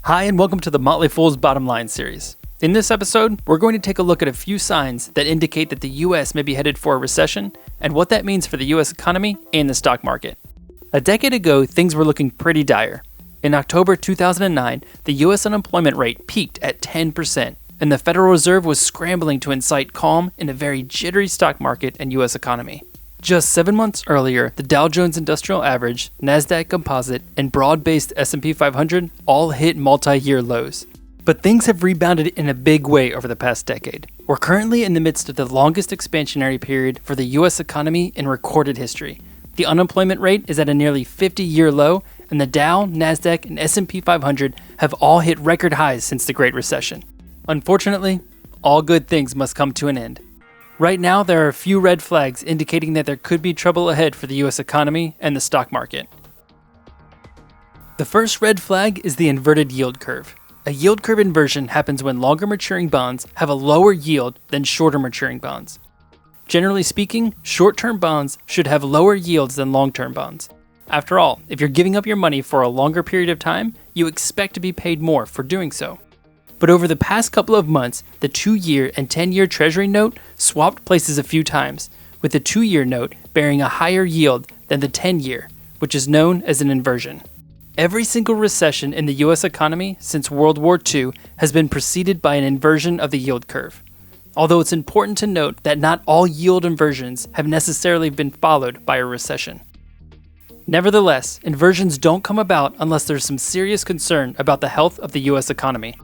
Hi, and welcome to the Motley Fool's Bottom Line series. In this episode, we're going to take a look at a few signs that indicate that the US may be headed for a recession and what that means for the US economy and the stock market. A decade ago, things were looking pretty dire. In October 2009, the US unemployment rate peaked at 10%, and the Federal Reserve was scrambling to incite calm in a very jittery stock market and US economy. Just 7 months earlier, the Dow Jones Industrial Average, Nasdaq Composite, and broad-based S&P 500 all hit multi-year lows. But things have rebounded in a big way over the past decade. We're currently in the midst of the longest expansionary period for the US economy in recorded history. The unemployment rate is at a nearly 50-year low, and the Dow, Nasdaq, and S&P 500 have all hit record highs since the Great Recession. Unfortunately, all good things must come to an end. Right now, there are a few red flags indicating that there could be trouble ahead for the US economy and the stock market. The first red flag is the inverted yield curve. A yield curve inversion happens when longer maturing bonds have a lower yield than shorter maturing bonds. Generally speaking, short-term bonds should have lower yields than long-term bonds. After all, if you're giving up your money for a longer period of time, you expect to be paid more for doing so. But over the past couple of months, the 2-year and 10-year Treasury note swapped places a few times, with the 2-year note bearing a higher yield than the 10-year, which is known as an inversion. Every single recession in the US economy since World War II has been preceded by an inversion of the yield curve. Although it's important to note that not all yield inversions have necessarily been followed by a recession. Nevertheless, inversions don't come about unless there's some serious concern about the health of the US economy.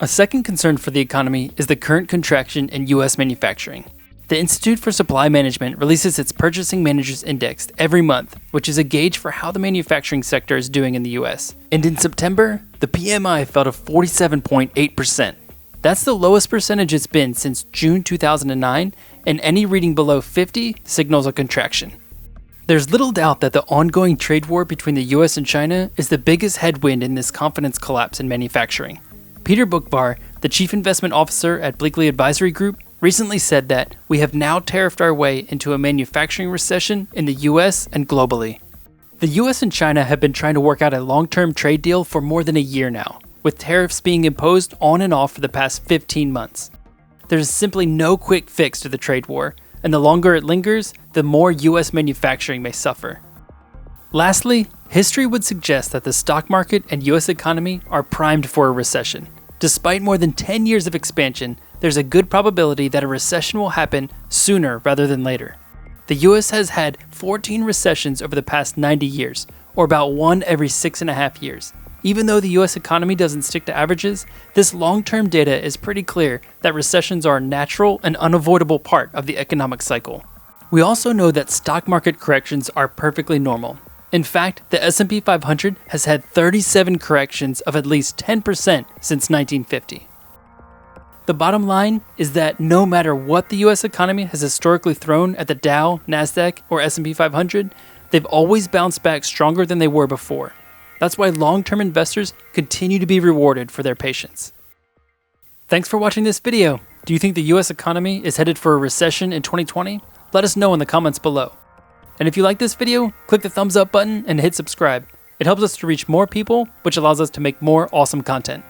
A second concern for the economy is the current contraction in US manufacturing. The Institute for Supply Management releases its Purchasing Managers Index every month, which is a gauge for how the manufacturing sector is doing in the US. And in September, the PMI fell to 47.8%. That's the lowest percentage it's been since June 2009, and any reading below 50 signals a contraction. There's little doubt that the ongoing trade war between the US and China is the biggest headwind in this confidence collapse in manufacturing. Peter Bookbar, the chief investment officer at Bleakley Advisory Group, recently said that we have now tariffed our way into a manufacturing recession in the US and globally. The US and China have been trying to work out a long-term trade deal for more than a year now, with tariffs being imposed on and off for the past 15 months. There is simply no quick fix to the trade war, and the longer it lingers, the more US manufacturing may suffer. Lastly, history would suggest that the stock market and US economy are primed for a recession. Despite more than 10 years of expansion, there's a good probability that a recession will happen sooner rather than later. The US has had 14 recessions over the past 90 years, or about one every 6.5 years. Even though the US economy doesn't stick to averages, this long-term data is pretty clear that recessions are a natural and unavoidable part of the economic cycle. We also know that stock market corrections are perfectly normal. In fact, the S&P 500 has had 37 corrections of at least 10% since 1950. The bottom line is that no matter what the US economy has historically thrown at the Dow, Nasdaq, or S&P 500, they've always bounced back stronger than they were before. That's why long-term investors continue to be rewarded for their patience. Thanks for watching this video. Do you think the US economy is headed for a recession in 2020? Let us know in the comments below. And if you like this video, click the thumbs up button and hit subscribe. It helps us to reach more people, which allows us to make more awesome content.